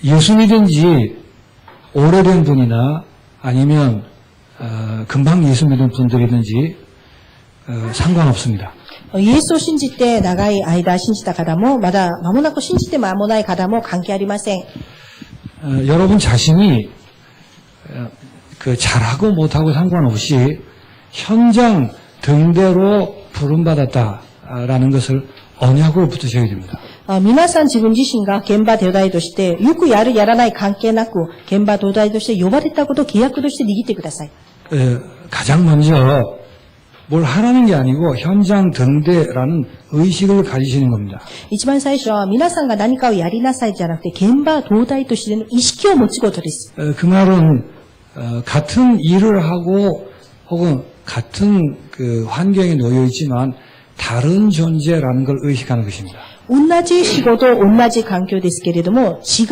예수 믿은 지 오래된 분이나 아니면 금방 예수 믿은 분들이든지 상관없습니다. イエスを信じて長い間信じた方も、まだ間もなく信じて間もない方も関係ありません。 여러분 자신이 잘하고 못하고 상관없이 현장 등대로 부름받았다라는 것을 언약으로 붙으셔야 됩니다. 皆さん自分自身が現場土台として、よくやるやらない関係なく、現場土台として呼ばれたことを契約として握ってください。 가장 먼저 뭘 하라는 게 아니고 현장 등대라는 의식을 가지시는 겁니다. 一番最初は皆さんが何かをやりなさいじゃなくて、現場土台としての意識を持つことです。 그 말은 같은 일을 하고 혹은 같은 환경에 놓여 있지만 다른 존재라는 걸 의식하는 것입니다. 同じ仕事、同じ環境ですけれども、違う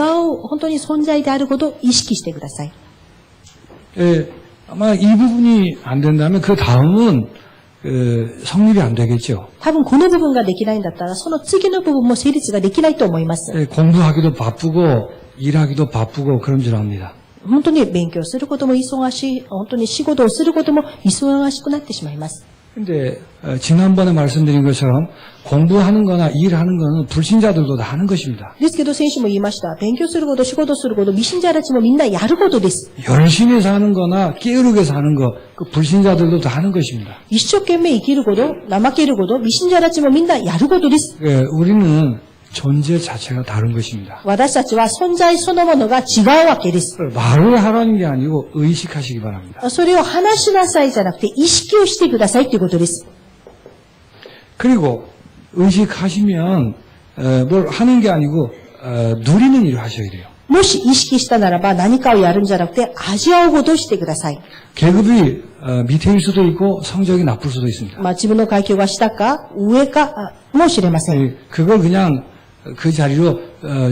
本当に存在であることを意識してください。 아마 이 부분이 안 된다면 그 다음은 성립이 안 되겠죠. 多分この部分ができないんだったら、その次の部分も成立ができないと思います。 공부하기도 바쁘고 일하기도 바쁘고 그런 줄 압니다. 本当に勉強することも忙しい、本当に仕事をすることも忙しくなってしまいます。 근데 지난번에 말씀드린 것처럼 공부하는 거나 일하는 거는 불신자들도 다 하는 것입니다. ですけど先週も言いました。勉強すること、仕事すること、未信者たちもみんなやることです。 열심히 사는 거나 게으르게 사는 거, 그 불신자들도 다 하는 것입니다. 一生懸命生きること、怠けること、未信者たちもみんなやることです。 우리는 존재 자체가 다른 것입니다. 私たちは存在そのものが違うわけです。 말을 하라는 게 아니고 의식하시기 바랍니다. それを話しなさいじゃなくて意識をしてくださいということです。 그리고 의식하시면 뭘 하는 게 아니고 누리는 일을 하셔야 돼요. もし意識したならば何かをやるんじゃなくて味わうことをしてください。 계급이 밑에일 수도 있고 성적이 나쁠 수도 있습니다. 自分の階級が下か上かもしれません。 그걸 그냥 그 자리로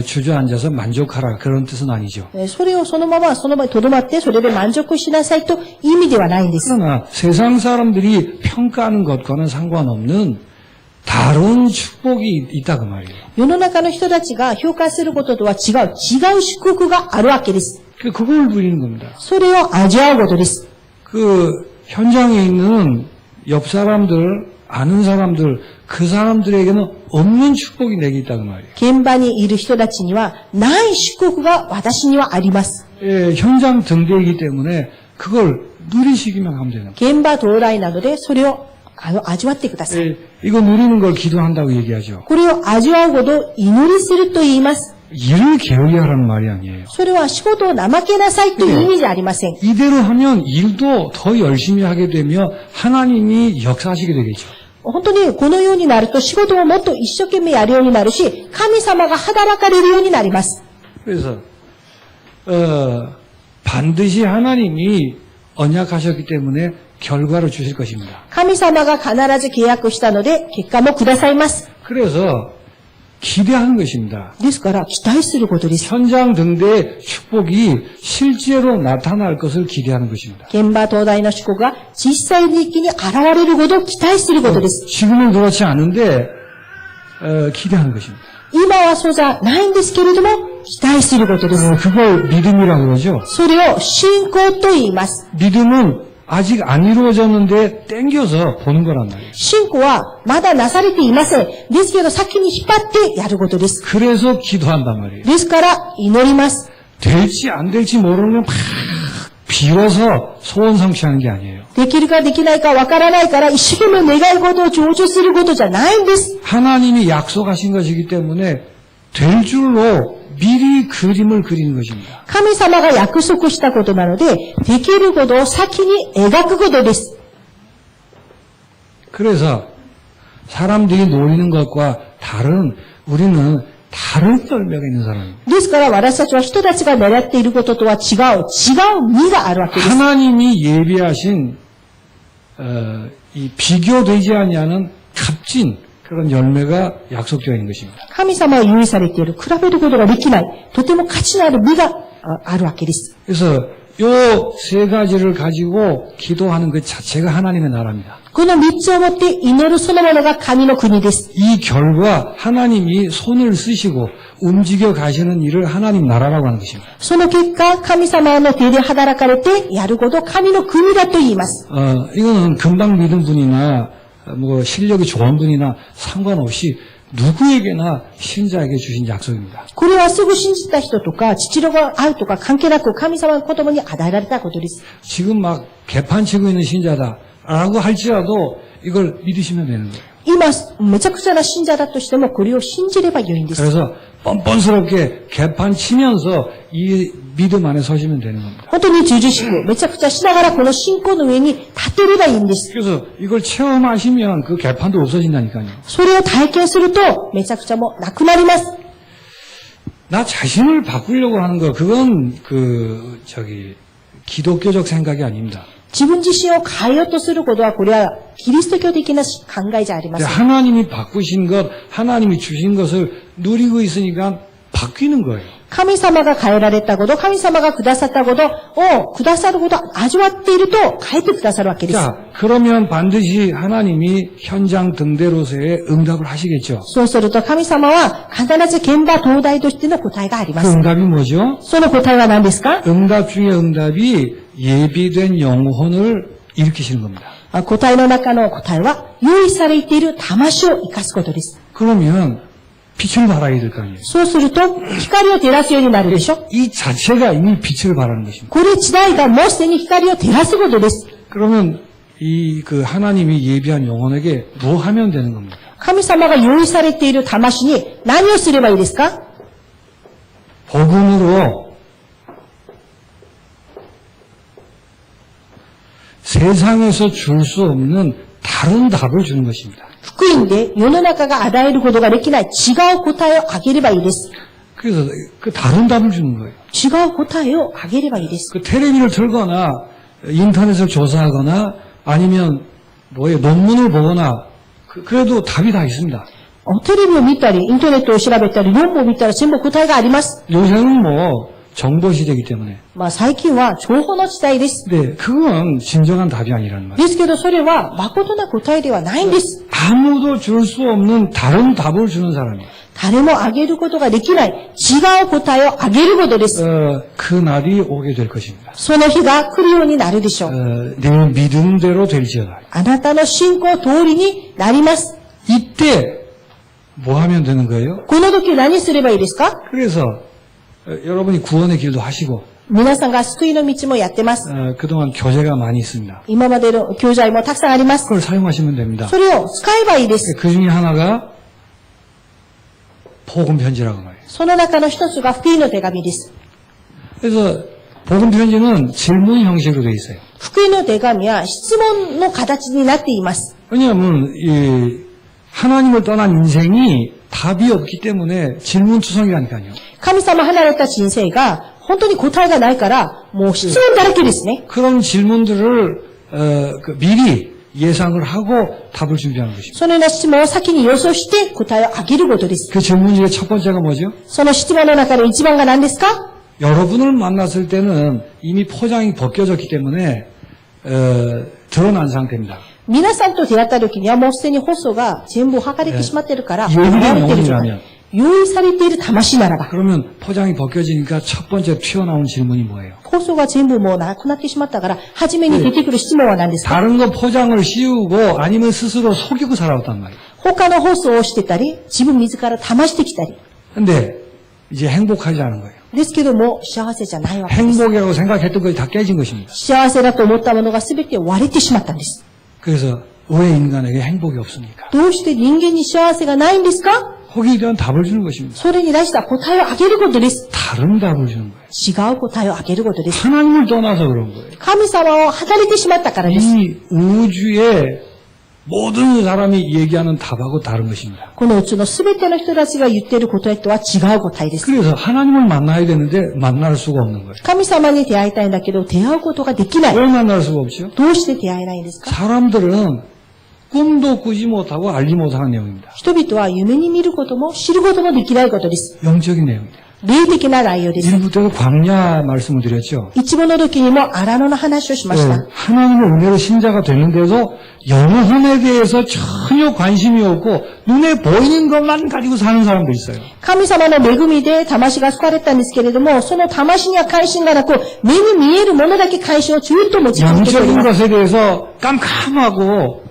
주저앉아서 만족하라 그런 뜻은 아니죠. それをそのままとどまってそれで満足しなさいという意味ではないんです。 그러나 세상 사람들이 평가하는 것과는 상관없는 다른 축복이 있다 그 말이에요. 世の中の人たちが評価することとは違う祝福があるわけです。 그걸 누리는 겁니다. それを味わうことです。 그 현장에 있는 옆 사람들, 아는 사람들, 그 사람들에게는 없는 축복이 내게 있다는 말이에요. 現場にいる人たちにはない祝福が私にはあります。 현장 등대이기 때문에 그걸 누리시기만 하면 되는 거예요. 現場到来なのでそれを味わってください。 이거 누리는 걸 기도한다고 얘기하죠. これを味わうことを祈りすると言います。 일을 게을리 하라는 말이 아니에요. それは仕事を怠けなさいという意味じゃありません。 이대로 하면 일도 더 열심히 하게 되며 하나님이 역사하시게 되겠죠. 本当にこのようになると仕事をもっと一生懸命やるようになるし、神様が働かれるようになります。 그래서 반드시 하나님이 언약하셨기 때문에 결과를 주실 것입니다. 神様が必ず契約したので結果もくださいます。 그래서 기대하는 것입니다. ですから期待することです。 현장 등대의 축복이 실제로 나타날 것을 기대하는 것입니다. 現場東大の祝福が実際的に現れることを期待することです。 지금은 그렇지 않은데 기대하는 것입니다. 今はそうじゃないんですけれども期待することです。 그걸 믿음이라고 그러죠. それを信仰と言います。 믿음은 아직 안 이루어졌는데 땡겨서 보는 거란 말이에요. 信仰はまだなされていません。ですけど先に引っ張ってやることです。 그래서 기도한단 말이에요. ですから祈ります。 될지 안 될지 모르는 막 빌어서 소원 성취하는 게 아니에요. できるかできないかわからないから一生懸命願い事を成就することじゃないんです。 하나님이 약속하신 것이기 때문에 될 줄로 미리 그림을 그리는 것입니다. 神様が約束したことなので、できることを先に描くことです。 그래서 사람들이 노리는 것과 다른 우리는 다른 열매가 있는 사람입니다. ですから私たちは人たちが狙っていることとは違う実があるわけです。 하나님이 예비하신 이 비교되지 아니하는 값진 그런 열매가 약속되어 있는 것입니다. 神様は用意されている、比べることができない、とても価値のある実があるわけです。 그래서 요 세 가지를 가지고 기도하는 그 자체가 하나님의 나라입니다. この3つをもって祈るそのものが神の国です。 이 결과 하나님이 손을 쓰시고 움직여 가시는 일을 하나님 나라라고 하는 것입니다. その結果、神様の手で働かれてやること神の国だと言います。 이거는 금방 믿은 분이나 뭐 실력이 좋은 분이나 상관없이 누구에게나 신자에게 주신 약속입니다. これはすぐ信じた人とか、父親が会うとか関係なく神様の子供に与えられたことです。 지금 막 개판 치고 있는 신자다라고 할지라도 이걸 믿으시면 되는 거예요. 今、めちゃくちゃな信者だとしても、これを信じればよいんです。 그래서 뻔뻔스럽게 개판 치면서 이 믿음 안에 서시면 되는 겁니다. 本当に従々しく、めちゃくちゃしながらこの信仰の上に立てればいいんです。 그래서 이걸 체험하시면 그 개판도 없어진다니까요. それを体験すると、めちゃくちゃもうなくなります。 나 자신을 바꾸려고 하는 거 그건 기독교적 생각이 아닙니다. 自分自身を変えようとすることは、これはキリスト教的な考えじゃありません。 하나님이 바꾸신 것, 하나님이 주신 것을 누리고 있으니까 바뀌는 거예요. 神様が変えられたこと、神様がくださったことをくださることを味わっていると変えてくださるわけです。 자, 그러면 반드시 하나님이 현장 등대로서의 응답을 하시겠죠. そうすると神様は必ず現場東大としての答えがありま 그 す。 응답이 뭐죠? その答えは何ですか？ 응답 중에 응답이 예비된 영혼을 일으키시는 겁니다. 答えの中の答えは、用意されている魂を生かすことです。 그러면 빛을 발하게 될 거 아니에요. そうすると、光を照らすようになるでしょ。 이 자체가 이미 빛을 발하는 것입니다. これ自体がもうすでに光を照らすことです。 그러면 하나님이 예비한 영혼에게 뭐 하면 되는 겁니까? 神様が用意されている魂に何をすればいいですか？ 복음으로 세상에서 줄 수 없는 다른 답을 주는 것입니다. 福音で世の中が与えることができない違う答えをあげればいいです。 그래서 그 다른 답을 주는 거예요. 違う答えをあげればいいです。 그 텔레비를 틀거나 인터넷을 조사하거나 아니면 논문을 보거나 그래도 답이 다 있습니다. テレビを見たり、インターネットを調べたり、論文を見たら全部答えがあります。 요새는 정보 시대이기 때문에. 最近は情報の時代です。 네, 그건 진정한 답이 아니라는 말이에요. ですけど、それは誠な答えではないんです。 아무도 줄 수 없는 다른 답을 주는 사람이에요. 誰もあげることができない違う答えをあげることです。 그 날이 오게 될 것입니다. その日が来るようになるでしょう。 내 믿음대로 될지어다. あなたの信仰通りになります。 이때 뭐 하면 되는 거예요? この時何すればいいですか？ 그래서 여러분이 구원의 길도 하시고 皆さんが救いの道もやってます。 그동안 교재가 많이 있습니다. 今までの教材もたくさんあります。 그걸 사용하시면 됩니다. それを使えばいいです。 그 중에 하나가 복음 편지라고 말해요. その中の一つが福音の手紙です。 그래서 복음 편지는 질문 형식으로 되어 있어요. 福音の手紙は質問の形になっています。 왜냐하면 하나님을 떠난 인생이 답이 없기 때문에 질문투성이라니까요. 神様離れた人生が本当に答えがないから、もう質問だらけですね。 그런 질문들을 미리 예상을 하고 답을 준비하는 것입니다. そのような質問を先に予想して答えをあげることです。 그 질문 중에 첫 번째가 뭐죠? その質問の中で一番が何ですか？ 여러분을 만났을 때는 이미 포장이 벗겨졌기 때문에 드러난 상태입니다. 皆さんと出会った時にはもうすでに放送が全部剥がれてしまっているから、 예비된 剥がれている状態 영혼이라면 用意されている魂ならば、 그러면 포장이 벗겨지니까 첫 번째 튀어나온 질문이 뭐예요? 放送が全部もうなくなってしまったから、初めに出てくる質問は何ですか？ 다른 거 포장을 씌우고 아니면 스스로 속이고 살아왔단 말이에요. 他の放送をしてたり、自分自ら騙してきたり。 근데 이제 행복하지 않은 거예요. ですけども、幸せじゃないわけです。 행복이라고 생각했던 것이 다 깨진 것입니다. 幸せだと思ったものが全て割れてしまったんです。 그래서 왜 인간에게 행복이 없습니까? どうして人間に幸せがないんですか？ 거기에 대한 답을 주는 것입니다. それに対して答えをあげることです。 다른 답을 주는 거예요. 違う答えをあげることです。 하나님을 떠나서 그런 거예요. 神様を離れてしまったからです。 이 우주의 모든 사람이 얘기하는 답하고 다른 것입니다. このうちの全ての人たちが言っている答えとは違う答えです。 그래서 하나님을 만나야 되는데 만날 수가 없는 거예요. 神様に出会いたいんだけど、出会うことができない。 왜 만날 수가 없죠? どうして出会えないんですか？ 사람들은 꿈도 꾸지 못하고 알지 못하는 내용입니다. 人々は夢に見ることも知ることもできないことです。 영적인 내용입니다. 霊的な内容です。 1부 때도 광야 말씀을 드렸죠. 一部の時にも荒野の話をしまし 네, た。 하나님의 은혜로 신자가 되는데도 영혼에 대해서 전혀 관심이 없고 눈에 보이는 것만 가지고 사는 사람도 있어요. 神様の恵みで魂が救われたんですけれども、その魂には関心がなく、目に見えるものだけ関心をずっと持ち続けており 영적인 ます。 것에 대해서 깜깜하고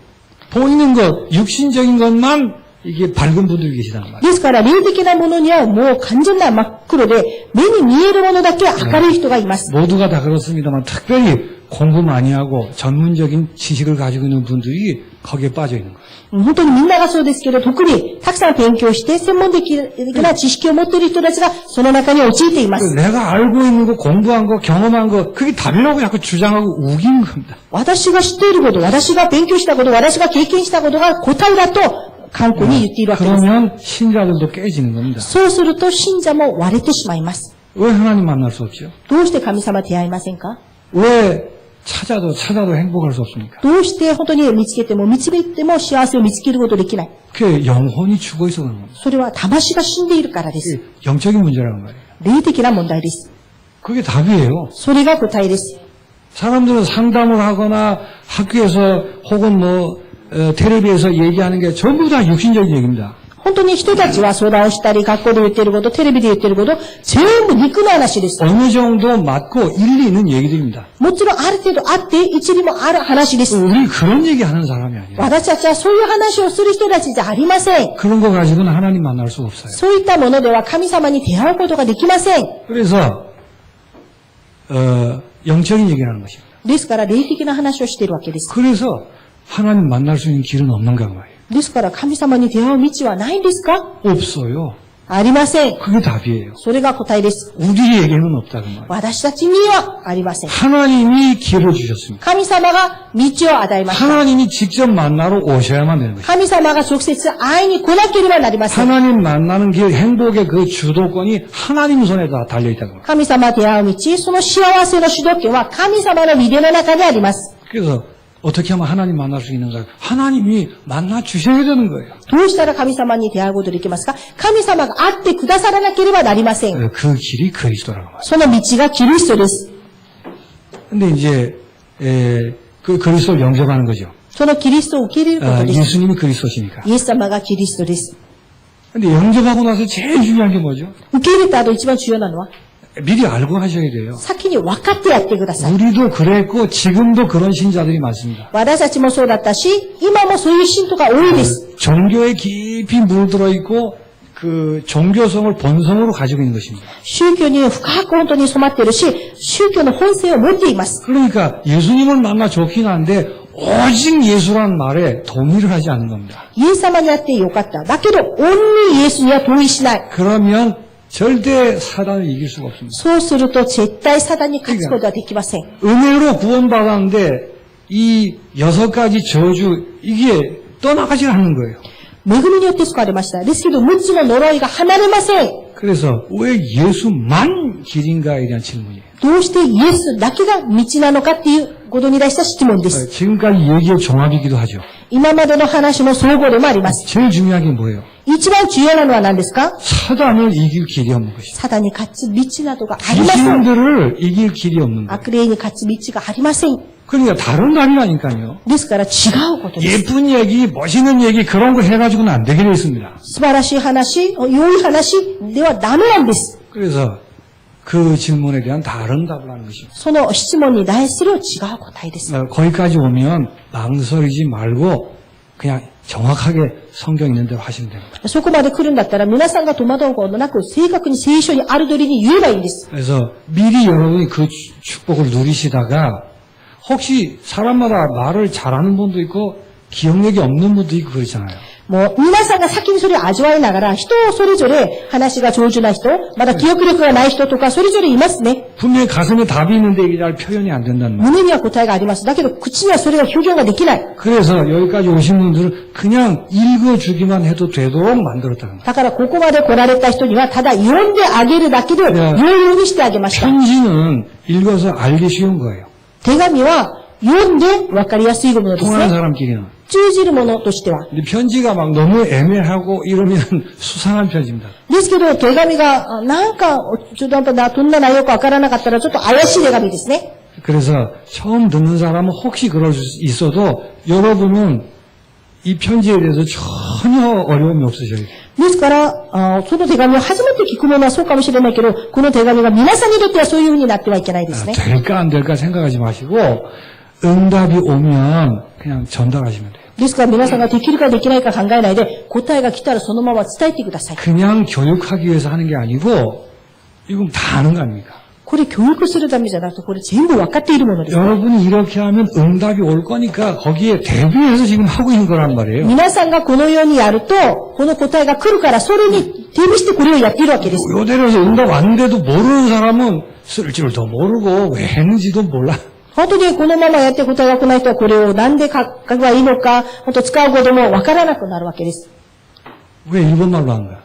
보이는 것, 육신적인 것만 이게 밝은 분들이 계시단 말이에요. ですから、霊的なものにはもう完全な真っ黒で、目に見えるものだけ明るい人がいます。 모두가 다 그렇습니다만 특별히 공부 많이 하고 전문적인 지식을 가지고 있는 분들이 거기에 빠져 있는 거예요. 本当にみんながそうですけど、特にたくさん勉強して、専門的な知識を持っている人たちがその中に陥っています。 내가 알고 있는 거, 공부한 거, 경험한 거 그게 답이라고 자꾸 주장하고 우기는 겁니다. 私が知っていること、私が勉強したこと、私が経験したことが答えだと、観光に言っているわけです。 그러면 신자들도 깨지는 겁니다. そうすると信者も割れてしまいます。 왜 하나님 만날 수 없죠? どうして神様出会いませんか？ 왜 찾아도 행복할 수 없습니까? どうして本当に見つけても導いても幸せを見つけることできない？ 그 영혼이 죽어 있어 그런 겁니다. それは魂が死んでいるからです。 그게 영적인 문제라는 말이에요. 霊的な問題です。 그게 답이에요. それが答えです。 사람들은 상담을 하거나 학교에서 혹은 텔레비에서 얘기하는 게 전부 다 육신적인 얘기입니다. 本当に人たちは相談をしたり、学校で言っていること、テレビで言っていること、全部肉の話です。 어느 정도 맞고 일리 있는 얘기들입니다. もちろんある程度あって一理もある話です。 우리 그런 얘기 하는 사람이 아니에요. 私たちはそういう話をする人たちじゃありません。 그런 거 가지고는 하나님 만날 수 없어요. そういったものでは神様に出会うことができません。 그래서 영적인 얘기라는 것입니다. ですから霊的な話をしているわけです。 그래서 하나님 만날 수 있는 길은 없는가 그 말이에요. ですから神様に出会う道はないんですか？ 없어요. ありません。 그게 답이에요. それが答えです。 우리에게는 없다 그 말이에요. 私たちにはありません。 하나님이 길을 주셨습니다. 神様が道を与えました。 하나님이 직접 만나러 오셔야만 되는 것입니다. 神様が直接会いに来なければなりません。 하나님 만나는 길, 행복의 그 주도권이 하나님 손에 다 달려있다는 거예요. 神様出会う道、その幸せの主導権は神様の御手の中にあります。 그래서 어떻게 하면 하나님 만날 수 있는가? 하나님이 만나 주셔야 되는 거예요. どうしたら神様に出会うことができますか？神様が会ってくださらなければなりません。 그 길이 그리스도라고 말해요. その道がキリストです。 근데 이제 그 그리스도를 영접하는 거죠. そのキリストを受け入れることです。 예수님이 그리스도시니까. イエス様がキリストです。 근데 영접하고 나서 제일 중요한 게 뭐죠? 受け入れた後一番重要なのは、 미리 알고 하셔야 돼요. 先に分かってやってください。 우리도 그랬고 지금도 그런 신자들이 많습니다. 私たちもそうだったし、今もそういう信徒が多いです。 종교에 깊이 물들어 있고 그 종교성을 본성으로 가지고 있는 것입니다. 宗教に深く本当に染まっているし、宗教の本性を持っています。 그러니까 예수님을 만나 좋긴 한데 오직 예수라는 말에 동의를 하지 않는 겁니다. イエス様に会ってよかった。だけど、オンリーイエスには同意しない。 그러면 절대 사단을 이길 수가 없습니다. そうすると絶対サタンに勝つことはできません。 은혜로 구원받았는데 이 6가지 저주 이게 떠나가지 않는 거예요. 恵みによって救われました。ですけど、6つの呪いが離れません。 그래서 왜 예수만 길인가에 대한 질문이에요. どうしてイエスだけが道なのかっていうことに対した質問です。 지금까지 얘기의 종합이기도 하죠. 今までの話の総合でもあります。 제일 중요한 게 뭐예요? 一番重要なのは何ですか？ 사단을 이길 길이 없는 것이죠. サタンに勝つ道などがありません。 귀신들을 이길 길이 없는 거예요. 悪霊に勝つ道がありません。 그러니까 다른 거 아니라니까요. ですから違うことです。 예쁜 얘기, 멋있는 얘기 그런 거 해가지고는 안 되게 되어 있습니다. 素晴らしい話、良い話ではダメなんです。 그래서 그 질문에 대한 다른 답을 하는 것입니다. その質問に対する違う答えです。 거기까지 오면 망설이지 말고 그냥 정확하게 성경 있는 대로 하시면 됩니다. そこまで来るんだったら皆さんが戸惑うことなく正確に聖書にある通りに言えばいいんです。 그래서 미리 여러분이 그 축복을 누리시다가 혹시 사람마다 말을 잘하는 분도 있고 기억력이 없는 분도 있고 그렇잖아요. もう皆さんが先にそれを味わいながら人それぞれ話が上手な人、まだ記憶力がない人とかそれぞれいますね。 분명히 가슴에 답이 있는데 이게 잘 표현이 안 된다는 말. 胸には答えがあります。だけど口にはそれが表現ができない。 그래서 여기까지 오신 분들은 그냥 읽어주기만 해도 되도록 만들었다는 거예요. だからここまで来られた人にはただ読んであげるだけで言うようにしてあげました。 편지는 읽어서 알기 쉬운 거예요. 手紙は読んで分かりやすいものです 통하는 ね。 사람끼리는. 通じるものとしては。 근데 편지가 막 너무 애매하고 이러면 수상한 편지입니다. ですけど、手紙が、なんか、ちょっとどんな内容かわからなかったら、ちょっと怪しい手紙ですね。 그래서 처음 듣는 사람은 혹시 그럴 수 있어도 여러분은 이 편지에 대해서 전혀 어려움이 없으셔야 돼요. ですから、その手紙を初めて聞く者はそうかもしれないけど、この手紙が皆さんにとってはそういう風になってはいけないですね。 될까 안 될까 생각하지 마시고 응답이 오면 그냥 전달하시면 돼요. ですから皆さんができるかできないか考えないで、答えが来たらそのまま伝えてください。 그냥 교육하기 위해서 하는 게 아니고 이건 다 아는 거 아닙니까? これ教育するためじゃなくて、これ全部分かっているものです。 여러분이 이렇게 하면 응답이 올 거니까 거기에 대비해서 지금 하고 있는 거란 말이에요. 皆さんがこのようにやると、この答えが来るから、それに手備してこれをやっているわけです。 요대로서 응답 왔는데도 모르는 사람은 쓸 줄을 더 모르고 왜 했는지도 몰라. 本当にこのままやって答えが来ない人はこれをなんで書けばいいのか、本当使うことも分からなくなるわけです。 왜 일본말로 하는가?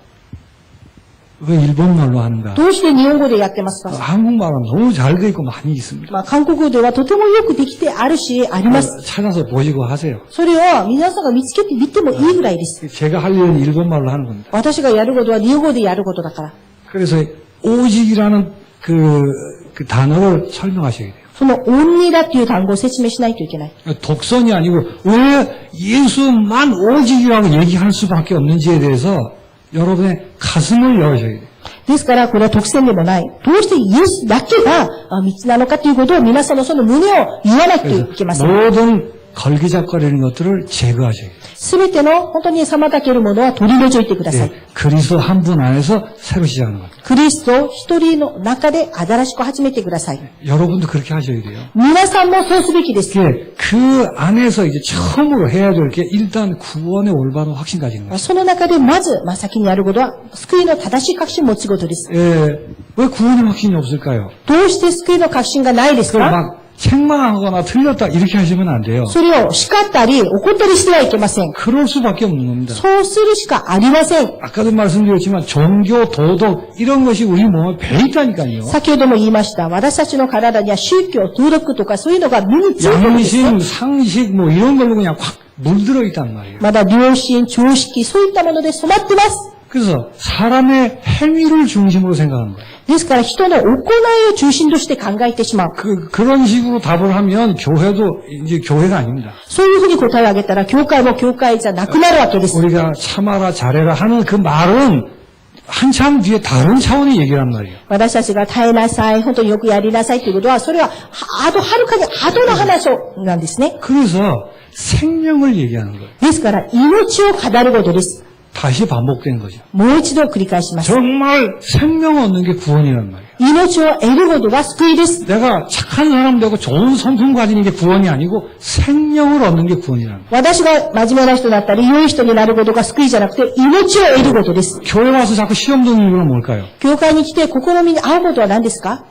왜 일본말로 하는가? どうして日本語でやってますか？ 한국말은 너무 잘 돼 있고 많이 있습니다. まあ、韓国語ではとてもよくできてあるし、あります。 찾아서 보시고 하세요. それを皆さんが見つけてみてもいいぐらいです。 제가 하려는 일본말로 하는 겁니다. 私がやることは日本語でやることだから。 그래서 오직이라는 그 단어를 설명하셔야 돼요. そのオンニだっていう単語を説明しないといけない。 독선이 아니고 왜 예수만 오직이라고 얘기할 수밖에 없는지에 대해서 여러분의 가슴을 열으셔야 돼요. ですから、これは特選でもない。どうしてイエスだけが道なのかということを皆さんのその胸を言わないといけません。 모든 걸기작거리는 것들을 제거하셔야 돼요. すべての本当に妨げるものは取り除いてください。 그리스도 한 분 안에서 새로 시작하는 겁니다. クリスト一人の中で新しく始めてください。 여러분도 그렇게 하셔야 돼요. 皆さんもそうすべきです。 그 안에서 이제 처음으로 해야 될 게 일단 구원의 올바른 확신 가지는 거예요. その中でまず、先にやることは、救いの正しい確信を持つことです。 왜 구원의 확신이 없을까요? どうして救いの確信がないです 그걸 か？ 막 책망하거나 틀렸다 이렇게 하시면 안 돼요. それを叱ったり、怒ったりしてはいけません。 그럴 수밖에 없는 겁니다. そうするしかありません。 아까도 말씀드렸지만 종교, 도덕 이런 것이 우리 몸에 배 있다니까요. 先ほども言いました。私たちの体には宗教、道徳とかそういうのが身についてるんですね。 양심, 상식 뭐 이런 걸로 그냥 확 물들어 있단 말이에요. まだ良心、常識、そういったもので染まってます。 그래서 사람의 행위를 중심으로 생각하는 거예요. ですから人の行いを中心として考えてしまう。 그런 식으로 답을 하면 교회도 이제 교회가 아닙니다. そういうふうに答えをあげたら、教会も教会じゃなくなるわけです。 우리가 참아라 잘해라 하는 그 말은 한참 뒤에 다른 차원의 얘기란 말이에요. 私たちが耐えなさい、本当によくやりなさいということは、それは、はるかに後の話なんですね。 그래서 생명을 얘기하는 거예요. ですから、命を語ることです。 다시 반복된 거죠. もう一度繰り返します。 정말 생명을 얻는 게 구원이란 말이에요. 命を得ることが救いです。 내가 착한 사람 되고 좋은 성품 가지는 게 구원이 아니고 생명을 얻는 게 구원이란 말이에요. 私が真面目な人だったり、良い人になることが救いじゃなくて、命を得ることです。 교회 와서 자꾸 시험 듣는 이유는 뭘까요? 教会に来て試みに遭うことは何ですか？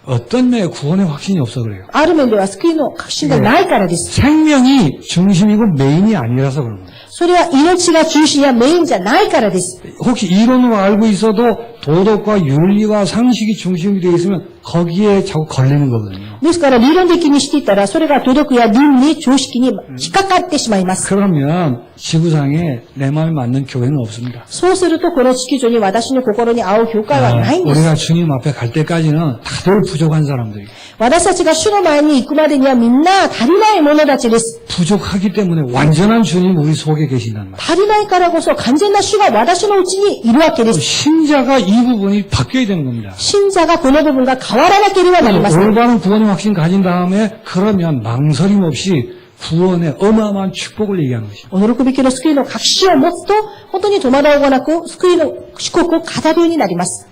어떤 면에 구원의 확신이 없어 그래요. ある面では救いの確信がないからです。 생명이 중심이고 메인이 아니라서 그런 거예요. それは命が中心やメインじゃないからです。 혹시 이론으로 알고 있어도 도덕과 윤리와 상식이 중심이 되어 있으면 거기에 자꾸 걸리는 거거든요. ですから理論的にしていたら、それが道徳や倫理、常識に引っかかってしまいます。 그러면 지구상에 내 마음에 맞는 교회는 없습니다. そうすると、この地球上に私の心に合う教会はないんです。 우리가 주님 앞에 갈 때까지는 다들 부족한 사람들이에요. 私たちが主の前に行くまでにはみんな足りない者たちです。 부족하기 때문에 완전한 주님 우리 속에 계신단 말이에요. 足りないからこそ完全な主が私のうちにいるわけです。 신자가 이 부분이 바뀌어야 되는 겁니다. 信者がこの部分が変わらなければなりません。 올바른 구원의 확신 가진 다음에 그러면 망설임 없이 구원의 어마어마한 축복을 얘기하는 것이죠. 驚くべきの救いの確信を持つと、本当に戸惑うことなく救いの祝福を語るようになります。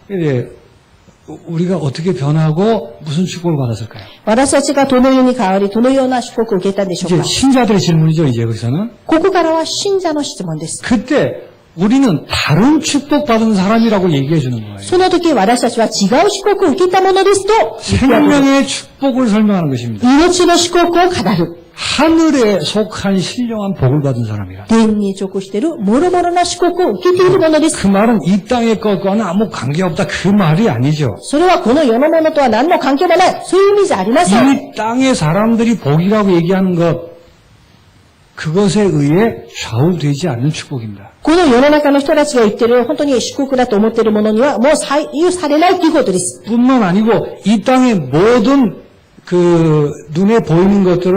우리가 어떻게 변하고 무슨 축복을 받았을까요? 私たちがどのように変わり、どのような祝福を受けたんでしょう 이제 か。 신자들의 질문이죠. 이제 거기서는 ここからは信者の質問です。 그때 우리는 다른 축복받은 사람이라고 얘기해 주는 거예요. その時私たちは違う祝福を受けたものですと、 생명의 축복을 설명하는 것입니다. 命の祝福を語る。 하늘에 속한 신령한 복을 받은 사람이라. 天に直している諸々な祝福を受けているものです。 그 말은 이 땅의 것과는 아무 관계없다. 그 말이 아니죠. それはこの世のものとは何の関係もない。そういう意味じゃありません。 이 땅의 사람들이 복이라고 얘기하는 것, 그것에 의해 좌우되지 않는 축복입니다. この世の中の人たちが言ってる、本当に祝福だと思っているものには、もう左右されないということです。 뿐만 아니고 이 땅의 모든 그 눈에 보이는 것들을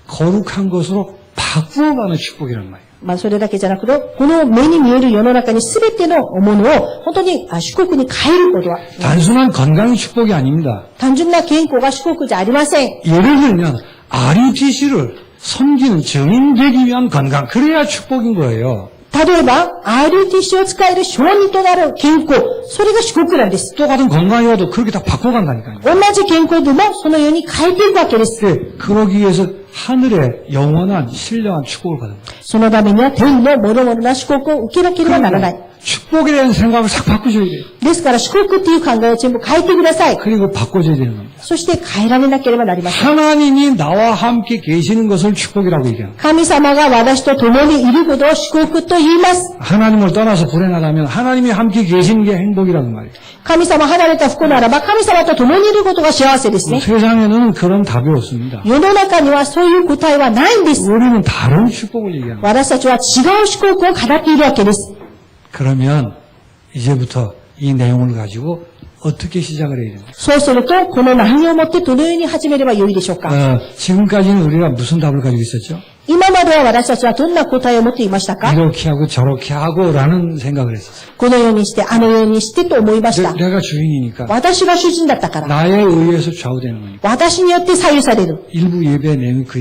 거룩한 것으로 바꾸어가는 축복이란 말이에요. まあ、それだけじゃなくて、この目に見える世の中に全てのものを、本当に祝福に変えることは、 단순한 건강이 축복이 아닙니다. 単純な健康が祝福じゃありません。 예를 들면 RUTC를 섬기는 증인되기 위한 건강, 그래야 축복인 거예요. 例えば、RUTC を使える証人となる健康、それが祝福なんです。 똑같은 건강이어도 그렇게 다 바꿔간다니까요. 同じ健康でもそのように変えていくわけです。 그러기 위해서 하늘의 영원한 신령한 축복을 받은 거예요. そのためには天の諸々な祝福を受けなければならない。 축복에 대한 생각을 싹 바꾸셔야 돼요. ですから祝福っていう考えを全部変えてください。 그리고 바꿔줘야 되는 겁니다. そして変えられなければなりません。 하나님이 나와 함께 계시는 것을 축복이라고 얘기합니다. 神様が私と共にいることを祝福と言います。 하나님을 떠나서 불행하다면 하나님이 함께 계시는 게 행복이라는 말이에요. 神様離れた不幸ならば神様と共にいることが幸せですね。 세상에는 그런 답이 없습니다. 世の中にはそういう答えはないんです。 우리는 다른 축복을 얘기합니다. 私たちは違う祝福を語っているわけです。 그러면 이제부터 이 내용을 가지고 어떻게 시작을 해야 됩니까? そうすると、この内容をもってどのように始めればよいでしょうか。 지금까지는 우리가 무슨 답을 가지고 있었죠? 今までは私たちはどんな答えを持っていましたか？ 이렇게 하고 저렇게 하고 라는 생각을 했었어요. このようにして、あのようにしてと思いました。 내가 주인이니까 私が主人だったから。 나에 의해서 좌우되는 거니까. 私によって左右される。 일부 예배 내용이 그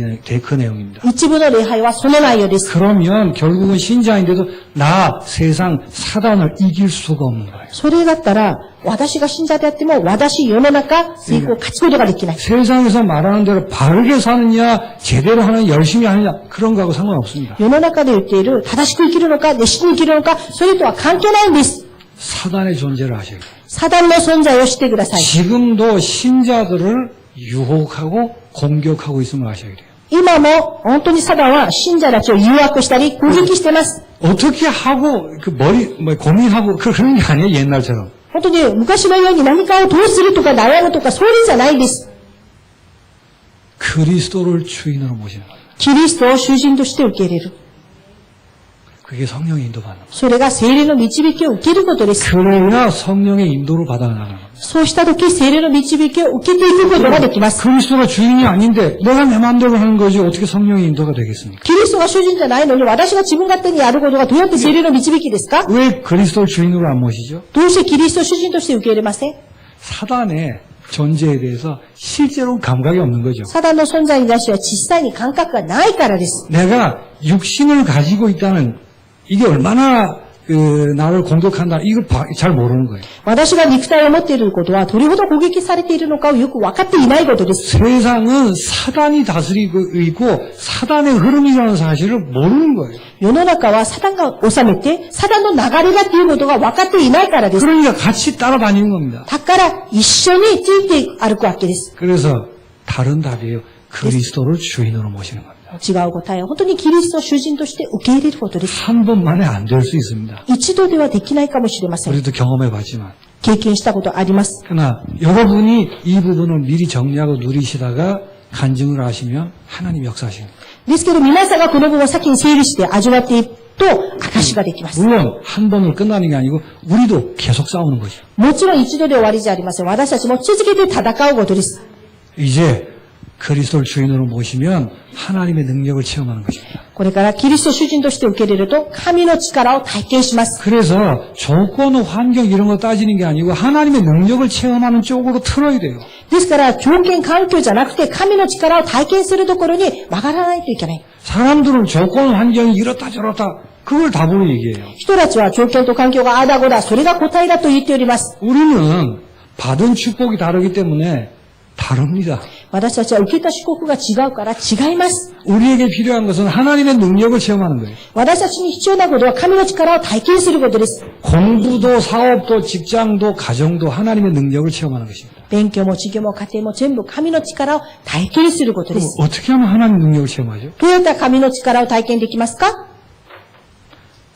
내용입니다. 一部の礼拝はその内容です。 그러면 결국은 신자인데도 나, 세상, 사단을 이길 수가 없는 거예요. それだったら、私が信者であっても、私、世の中、成功を勝つことができない。 세상에서 말하는 대로 바르게 사느냐, 제대로 하느냐, 열심히 하느냐, 그런 거하고 상관없습니다. 世の中で言っている、正しく生きるのか、熱心に生きるのか、それとは関係ないんです。 사단의 존재를 아셔야 돼요. サタンの存在を知ってください。 지금도 신자들을 유혹하고 공격하고 있음을 아셔야 돼요. 今も、本当にサタンは信者たちを誘惑したり、攻撃してます。 어떻게 하고 그 고민하고 그런 게 아니에요, 옛날처럼. 本当に昔のように何かをどうするとか悩むとかそういうじゃないです。 그리스도를 주인으로 모시는 거예요. キリストを主人として受け入れる。 그게 성령의 인도받는 거예요. それが聖霊の導きを受けることです。 그래야 성령의 인도를 받아나가는 겁니다. そうしたとき聖霊の導きを受けていくことができます。 그리스도가 주인이 아닌데 내가 내 마음대로 하는 거지 어떻게 성령의 인도가 되겠습니까? キリストが主人じゃないのに私が自分勝手にやることがどうやって聖霊の導きですか？ 왜 그리스도를 주인으로 안 모시죠? どうしてキリストを主人として受け入れません？ 사단의 존재에 대해서 실제로 감각이 없는 거죠. サタンの存在に対しては実際に感覚がないからです。 내가 육신을 가지고 있다는 이게 얼마나 나를 공격한다 이걸 잘 모르는 거예요. 私が肉体を持っていることはどれほど攻撃されているのかをよく分かっていないことです。 세상은 사단이 다스리고 있고 사단의 흐름이라는 사실을 모르는 거예요. 世の中はサタンが治めて、サタンの流れだっていうことが分かっていないからです。 그러니까 같이 따라다니는 겁니다. だから一緒について歩くわけです。 그래서 다른 답이에요. 그리스도를 주인으로 모시는 겁니다. 違う答えは本当にキリストを主人として受け入れることです。 한 번만에 안 될 수 있습니다. 一度ではできないかもしれません。 우리도 경험해 봤지만 経験したことあります。 그러나 여러분이 이 부분을 미리 정리하고 누리시다가 간증을 하시면 하나님 역사하십니다. ですけど皆さんがこの部分を先に整理して味わっていくと証ができます。 물론 한 번을 끝나는 게 아니고 우리도 계속 싸우는 거죠. もちろん一度で終わりじゃありません。私たちも続けて戦うことです。 이제 그리스도를 주인으로 모시면 하나님의 능력을 체험하는 것입니다. これからキリストを主人として受け入れると神の力を体験します。 그래서 조건, 환경 이런 거 따지는 게 아니고 하나님의 능력을 체험하는 쪽으로 틀어야 돼요. ですから条件環境じゃなくて神の力を体験するところに曲がらないといけない。 사람들은 조건, 환경이 이렇다 저렇다 그걸 답으로 얘기해요. 人たちは条件と環境があだこだ、それが答えだと言っております。 우리는 받은 축복이 다르기 때문에 다릅니다. 私たちは受けた祝福が違うから違います。 우리에게 필요한 것은 하나님의 능력을 체험하는 거예요. 私たちに必要なことは神の力を体験することです。 공부도 사업도 직장도 가정도 하나님의 능력을 체험하는 것입니다. 勉強も授業も家庭も全部神の力を体験することで 그럼 す。 어떻게 하면 하나님 능력을 체험하죠? どうやったら神の力を体験できますか？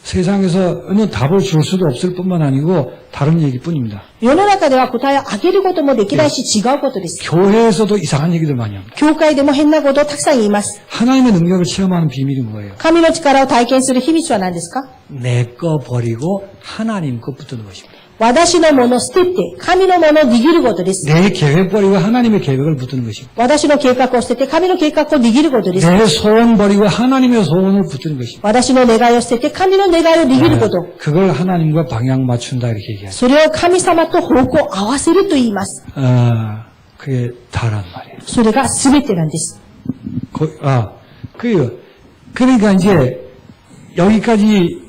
세상에서 어느 답을 줄 수도 없을 뿐만 아니고 다른 얘기뿐입니다. 世の中では答えをあげることもできないし、違うことです。 교회에서도 이상한 얘기들 많이 합니다. 教会でも変なことをたくさん言います。 하나님의 능력을 체험하는 비밀이 뭐예요? 神の力を体験する秘密は何ですか？ 내 거 버리고 하나님 거 붙드는 것입니다. 私のものを捨てて、神のものを握ることです。 내 계획 버리고 하나님의 계획을 붙드는 것입니다. 私の計画を捨てて、神の計画を握ることです。 내 소원 버리고 하나님의 소원을 붙드는 것입니다. 私の願いを捨てて、神の願いを握ること。 그걸 하나님과 방향 맞춘다 이렇게 얘기하죠. それを神様と方向を合わせると言います。 그게 다란 말이에요. それが全てなんです。 그러니까 이제 여기까지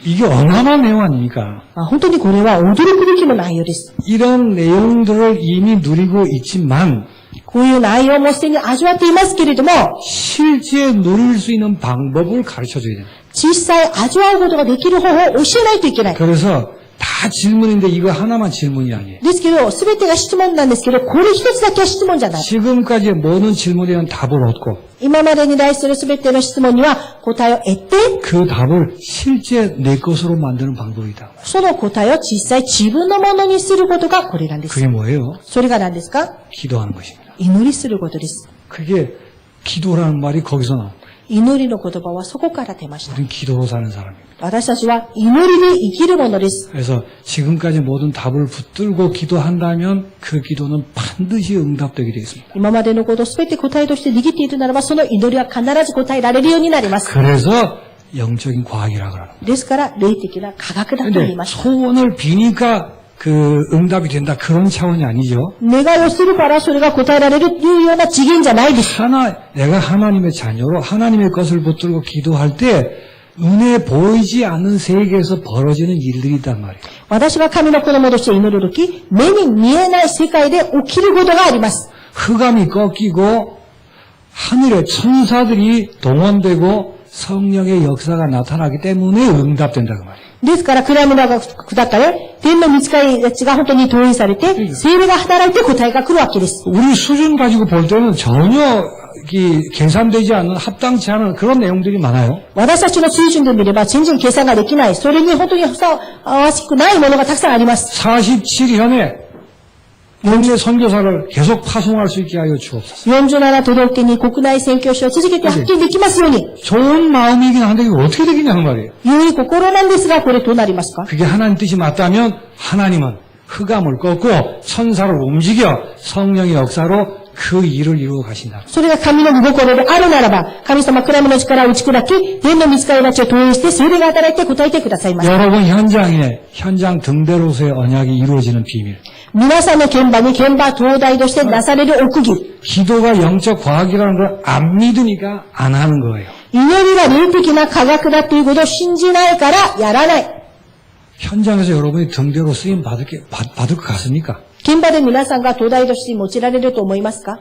이게 어마어마한 내용 아닙니까? 本当にこれは驚くべきの内容です。 이런 내용들을 이미 누리고 있지만 こういう内容もすでに味わっていますけれども、 실제 누릴 수 있는 방법을 가르쳐줘야 돼요. 実際味わうことができる方法を教えないといけない。 그래서 다 질문인데 이거 하나만 질문이 아니에요. ですけど、すべてが質問なんですけど、これ一つだけは質問じゃない。 지금까지의 모든 질문에 대한 답을 얻고 今までに対するすべての質問には答えを得て、 그 답을 실제 내 것으로 만드는 방법이다. その答えを実際自分のものにすることがこれなんです。 그게 뭐예요? それが何ですか？ 기도하는 것입니다. 祈りすることです。 그게 기도라는 말이 거기서 나옵니다. 祈りの言葉はそこから出ました。 우린 기도로 사는 사람입니다. 私たちは祈りで生きるものです。 그래서 지금까지 모든 답을 붙들고 기도한다면 그 기도는 반드시 응답되게 되어 있습니다. 今までのことをすべて答えとして握っているならば、その祈りは必ず答えられるようになります。 그래서 영적인 과학이라 그러는 거예요. ですから、霊的な科学だと言 근데 いました。 소원을 비니까 그 응답이 된다 그런 차원이 아니죠. 願いをするからそれが答えられるというような次元じゃないです。 내가 하나님의 자녀로 하나님의 것을 붙들고 기도할 때 눈에 보이지 않는 세계에서 벌어지는 일들이 있단 말이에요. 私が神の子供として祈るとき、目に見えない世界で起きることがあります。 흑암이 꺾이고 하늘의 천사들이 동원되고 성령의 역사가 나타나기 때문에 응답된다 그 말이에요. ですから、暗闇が砕かれ、天の御使いたちが本当に投影されて、聖霊が働いて答えが来るわけです。 우리 수준 가지고 볼 때는 전혀 계산되지 않는 합당치 않은 그런 내용들이 많아요. 私たちの水準で見れば全然計算ができない。それに本当にふさわしくないものがたくさんあります。 47현에 국내 선교사를 계속 파송할 수 있게 하여 주옵소서. 47都道府県に国内宣教師を続けて発見できますように。 좋은 마음이긴 한데 이게 어떻게 되겠냐는 말이에요. 良い心なんですが、これどうなりますか？ 그게 하나님 뜻이 맞다면 하나님은 흑암을 꺾고 천사를 움직여 성령의 역사로 그 일을 이루어 가신다. それが神の御心であるならば、神様暗闇の力を打ち砕き、天の御使いたちを投影して、聖霊が働いて答えてくださいます。 여러분 현장 등대로서의 언약이 이루어지는 비밀. 皆さんの現場に現場東大としてなされる奥義。 기도가 영적 과학이라는 걸 안 믿으니까 안 하는 거예요. 祈りが霊的な科学だということを信じないからやらない。 현장에서 여러분이 등대로 쓰임 받을 것 같습니까? 現場で皆さんが東大として用いられると思いますか？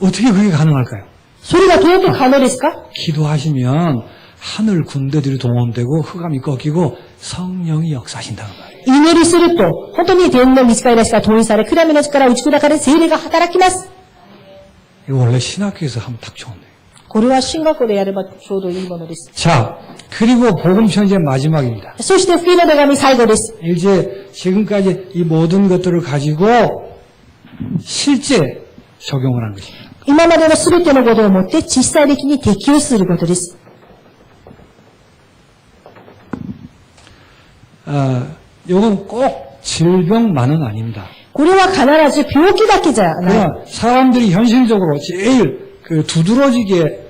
어떻게 그게 가능할까요? それがどうやって可能ですか？ 기도하시면 하늘 군대들이 동원되고 흑암이 꺾이고 성령이 역사하신다는 말이에요. 祈りすると、本当に天の御使いたちが投影され、暗闇の力を打ち砕かれ、聖霊が働きます。 이거 원래 신학교에서 하면 딱 좋은데. これは進学校でやればちょうどいいものです。 자, 그리고 복음 편지의 마지막입니다. そして福音の手紙最後です。 이제 지금까지 이 모든 것들을 가지고 실제 적용을 한 것입니다. 今までの全てのことをもって実際的に適用することです。 이건 꼭 질병만은 아닙니다. これは必ず病気だけじゃない。 그러나 사람들이 현실적으로 제일 두드러지게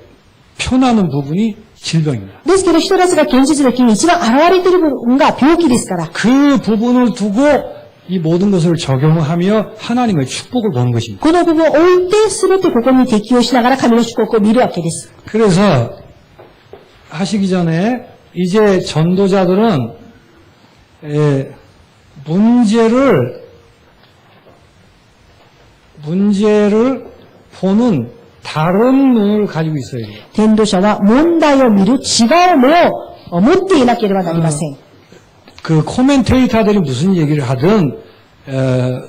표나는 부분이 질병입니다. ですけど人たちが現実的に一番現れている部分が病気ですから。 그 부분을 두고 이 모든 것을 적용하며 하나님의 축복을 보는 것입니다. この部分を置いて全てここに適用しながら神の祝福を見るわけです。 그래서 하시기 전에 이제 전도자들은 문제를 보는 다른 눈을 가지고 있어야 돼요. 伝道者は問題を見る違う目を持っていなければなりません。 그 코멘테이터들이 무슨 얘기를 하든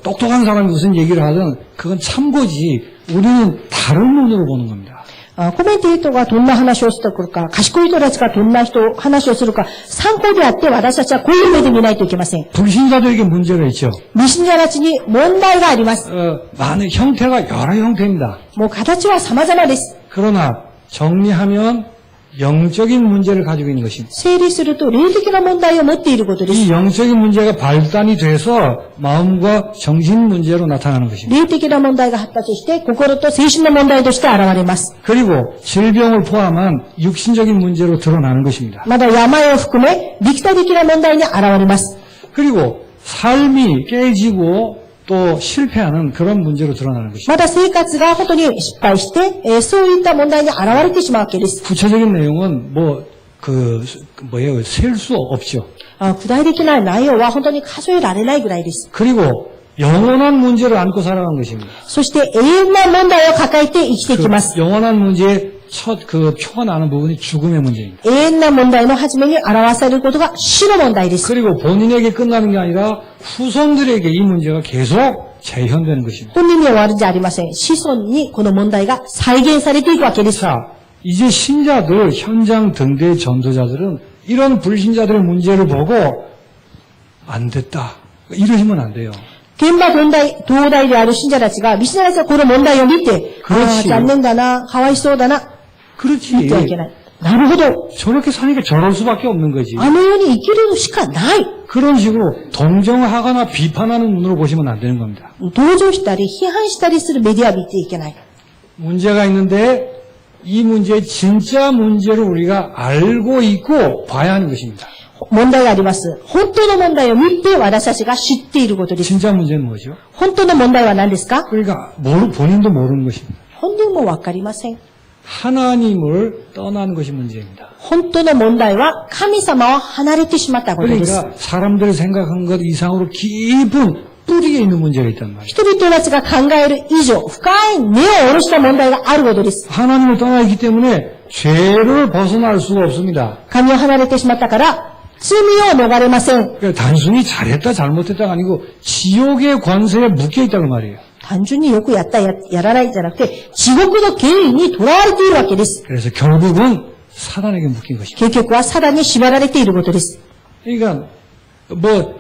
똑똑한 사람이 무슨 얘기를 하든 그건 참고지 우리는 다른 눈으로 보는 겁니다. コメンテーターがどんな話をしてくるか、賢い人たちがどんな話をするか、参考であって私たちはこういう目で見ないといけません。 불신자들에게 문제가 있죠. 未信者たちに問題があります。 많은 형태가 여러 형태입니다. もう形は様々です。 그러나 정리하면 영적인 문제를 가지고 있는 것입니다. 整理すると霊的な問題を持っていることです。 이 영적인 문제가 발단이 돼서 마음과 정신 문제로 나타나는 것입니다. 霊的な問題が発達して、心と精神の問題として現れます。 그리고 질병을 포함한 육신적인 문제로 드러나는 것입니다. まだ病を含め、力体的な問題に現れます。 그리고 삶이 깨지고 또 실패하는 그런 문제로 드러나는 것입니다. まだ生活が本当に失敗して、そういった問題に現れてしまうわけです。 구체적인 내용은 셀 수 없죠. 具体的な内容は本当に数えられないぐらいです。 그리고 영원한 문제를 안고 살아가는 것입니다. そして永遠な問題を抱えて生きていきます。 영원한 문제의 첫 표가 나는 부분이 죽음의 문제입니다. 永遠な問題の初めに表されることが死の問題です。 그리고 본인에게 끝나는 게 아니라 후손들에게 이 문제가 계속 재현되는 것입니다. 本人に終わるんじゃありません。子孫にこの問題が再現されていくわけです。 자, 이제 신자들, 현장 등대의 전도자들은 이런 불신자들의 문제를 보고 안 됐다. 이러시면 안 돼요. 現場同代である信者たちが、未信者たちがこの問題を見て、残念だな、かわいそうだな、 그렇지. 見てはいけない。なるほど。 저렇게 사니까 저럴 수밖에 없는 거지. あのように生きるしかない。 그런 식으로 동정하거나 비판하는 눈으로 보시면 안 되는 겁니다. 同情したり、批判したりするメディアを見ていけない。 문제가 있는데 이 문제의 진짜 문제를 우리가 알고 있고 봐야 하는 것입니다. 問題があります。本当の問題を見て私たちが知っていることです。 진짜 문제는 뭐죠? 本当の問題は何ですか？ 그러니까 본인도 모르는 것입니다. 本人もわかりません。 하나님을 떠나는 것이 문제입니다. 本当の問題は神様を離れてしまったことです。 그러니까 사람들이 생각한 것 이상으로 깊은 뿌리에 있는 문제가 있단 말이에요. 人々たちが考える以上、深い根を下ろした問題があることです。 하나님을 떠나 있기 때문에 죄를 벗어날 수가 없습니다. 神を離れてしまったから、罪を逃れません。 그러니까 단순히 잘했다 잘못했다가 아니고 지옥의 관세에 묶여 있다는 말이에요. 単純によくやったやらないじゃなくて、地獄の権威に囚われているわけです。 그래서 결국은 사단에게 묶인 것입니다. 結局はサダに縛られていることです。 그러니까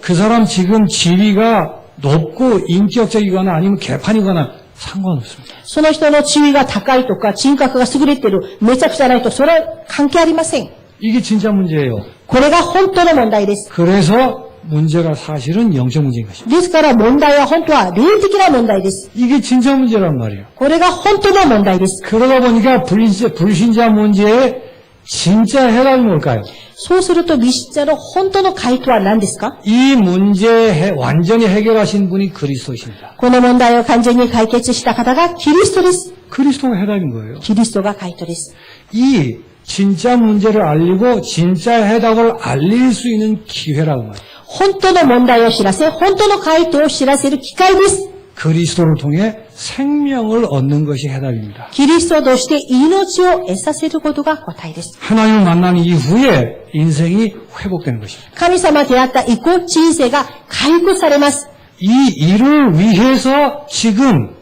그 사람 지금 지위가 높고 인격적이거나 아니면 개판이거나 상관없습니다. その人の地位が高いとか、人格が優れている、めちゃくちゃないと、それは関係ありません。 이게 진짜 문제예요. これが本当の問題です。 그래서 문제가 사실은 영적 문제인 것입니다. ですから問題は本当は霊的な問題です。 이게 진짜 문제란 말이에요. これが本当の問題です。 그러다 보니까 불신자 문제의 진짜 해답이 뭘까요? そうすると、未信者の本当の回答は何ですか？ 이 문제 완전히 해결하신 분이 그리스도이십니다. この問題を完全に解決した方がキリストです。 그리스도가 해답인 거예요. キリストが回答です。 이 진짜 문제를 알리고 진짜 해답을 알릴 수 있는 기회라고 말이에요. 本当の問題を知らせ、本当の回答を知らせる機会です。 그리스도를 통해 생명을 얻는 것이 해답입니다. キリストとして命を得させることが答えです。 하나님을 만난 이후에 인생이 회복되는 것입니다. 神様出会った以降、人生が回復されます。 이 일을 위해서 지금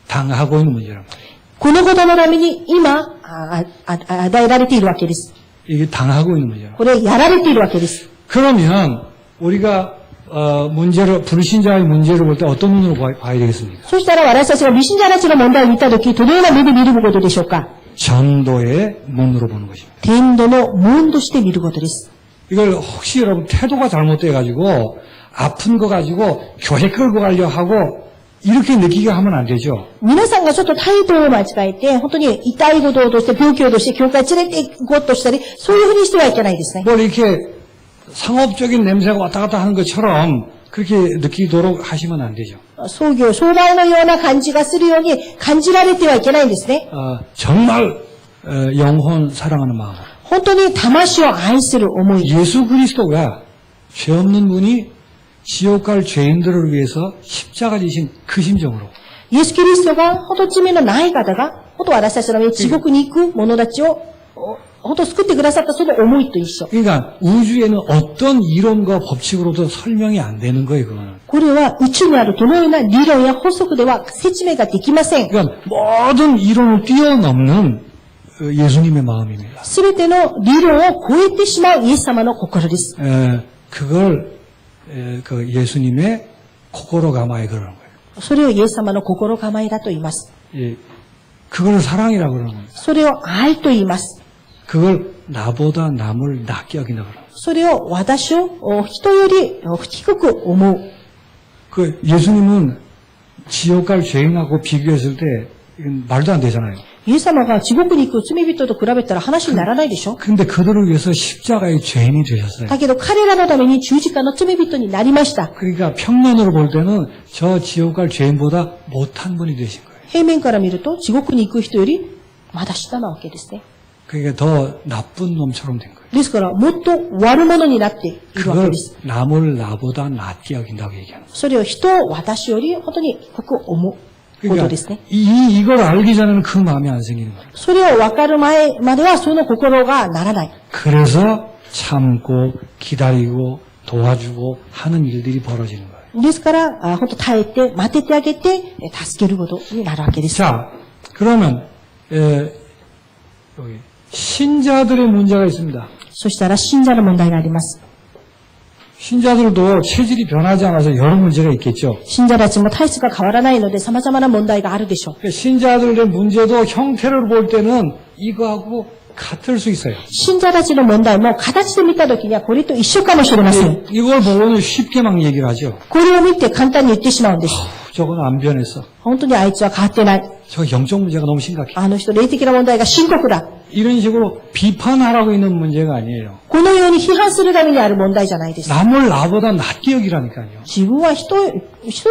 당하고 있는 문제랍니다. このことのために今、与えられているわけです。 이게 당하고 있는 문제랍니다. これやられているわけです。 그러면 우리가 불신자의 문제를 볼 때 어떤 눈으로 봐야 되겠습니까? そしたら私たちが未信者たちの問題を見たとき、どのような目で見ることでしょうか？ 전도의 문으로 보는 것입니다. 天道の門として見ることです。 이걸 혹시 여러분 태도가 잘못돼가지고 아픈 거 가지고 교회 끌고 가려 하고 이렇게 느끼게 하면 안 되죠. 皆さんがちょっと態度を間違えて、本当に痛いこととして、病気をとして、教会連れて行こうとしたり、そういうふうにしてはいけないですね。 뭘 이렇게 상업적인 냄새가 왔다 갔다 하는 것처럼 그렇게 느끼도록 하시면 안 되죠. 商売のような感じがするように感じられてはいけないんですね。 정말 영혼 사랑하는 마음. 本当に魂を愛する思い。 예수 그리스도가 죄 없는 분이 지옥 갈 죄인들을 위해서 십자가 지신 그 심정으로 イエス・キリストが本当罪のない方が、本当私たちのために地獄に行く者たちを、本当救ってくださったその思いと一緒。 그러니까 우주에는 어떤 이론과 법칙으로도 설명이 안 되는 거예요, 그거는. これは宇宙にあるどのような理論や法則では説明ができません。 그러니까 모든 이론을 뛰어넘는 예수님의 마음입니다. すべての理論を超えてしまうイエス様の心です。 그걸 그 예수님의 코코로 가마에 그러는 거예요. それをイエス様の心構えだと言います。 예, 그걸 사랑이라고 그러는 겁니다. それを愛と言います。 그걸 나보다 남을 낮게 여긴다 그러는 거예요. それを私を人より低く思う。 그 예수님은 지옥 갈 죄인하고 비교했을 때 이건 말도 안 되잖아요. イエス様が地獄に行く罪人と比べたら話にならないでしょ。 근데 그들을 위해서 십자가의 죄인이 되셨어요. だけど彼らのために十字架の罪人になりました。 그러니까 평면으로 볼 때는 저 지옥 갈 죄인보다 못한 분이 되신 거예요. 平面から見ると地獄に行く人よりまだ下なわけですね。 그러니까 더 나쁜 놈처럼 된 거예요. ですからもっと悪者になっているわけ 그걸 です。 남을 나보다 낮게 여긴다고 얘기하는 거예요. それを人を私より本当に低く思うことですね。 이걸 알기 전에는 그 마음이 안 생기는 거예요. それを分かる前まではその心がならない。 그래서 참고 기다리고 도와주고 하는 일들이 벌어지는 거예요. ですから、本当耐えて、待ててあげて、助けることになるわけです。 자, 그러면 여기 신자들의 문제가 있습니다. そしたら信者の問題があります。 신자들도 체질이 변하지 않아서 여러 문제가 있겠죠. 信者たちも体質が変わらないので様々な問題があるでしょう。 신자들의 문제도 형태를 볼 때는 이거하고 같을 수 있어요. 信者たちの問題も形で見たときにはこれと一緒かもしれません。 이걸 보고는 쉽게 막 얘기를 하죠. これを見て簡単に言ってしまうんです。 저건 안 변했어. 本当にあいつは変わってない。 저 영적 문제가 너무 심각해. あの人霊的な問題が深刻だ。 이런 식으로 비판하라고 있는 문제가 아니에요. このように批判するためにある問題じゃないです。 남을 나보다 낮게 여기라니까요. 自分は人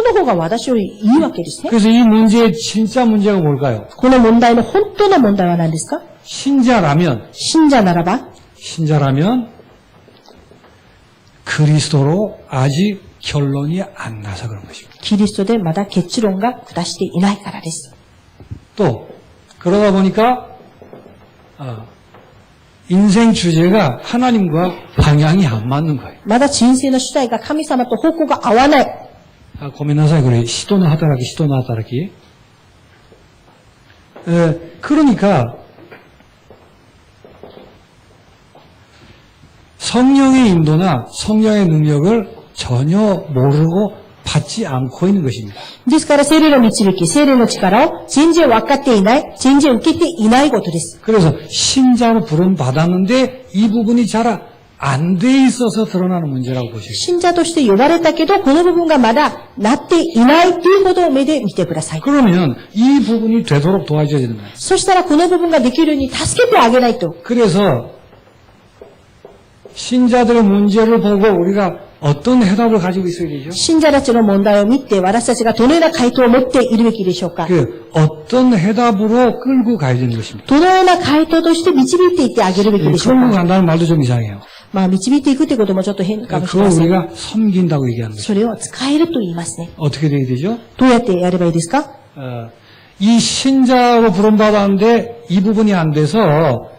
の方が私よりいいわけですね。 그래서 이 문제의 진짜 문제가 뭘까요? この問題の本当の問題は何ですか？ 신자라면 信者ならば、 그리스도로 아직 결론이 안 나서 그런 것입니다. キリストでまだ結論が下していないからです。 또 그러다 보니까 인생 주제가 하나님과 방향이 안 맞는 거예요. まだ人生の主体が神様と方向が合わない。 고민하세요. 그래 시도는 하다라기. 그러니까 성령의 인도나 성령의 능력을 전혀 모르고 받지 않고 있는 것입니다. ですから、聖霊の導き、聖霊の力を全然分かっていない、全然受けていないことです。 그래서 신자로 부름 받았는데 이 부분이 잘 안 돼 있어서 드러나는 문제라고 보시죠. 信者として呼ばれたけど、この部分がまだなっていないということを目で見てください。 그러면 이 부분이 되도록 도와줘야 되는 거예요. そしたらこの部分ができるように助けてあげないと。 그래서 신자들의 문제를 보고 우리가 어떤 해답을 가지고 있어야 되죠? 信者たちの問題を見て、私たちがどのような回答を持っているべきでしょうか。 어떤 해답으로 끌고 가야 되는 것입니다. どのような回答として導いていってあげるべきでしょう 끌고 か。 간다는 말도 좀 이상해요. まあ、導いていくということもちょっと変かもしれ 그걸 ません。 우리가 섬긴다고 얘기하는 거죠. それを使えると言いますね。 어떻게 돼야 되죠? どうやってやればいいですか？ 이 신자로 부름받았는데 이 부분이 안 돼서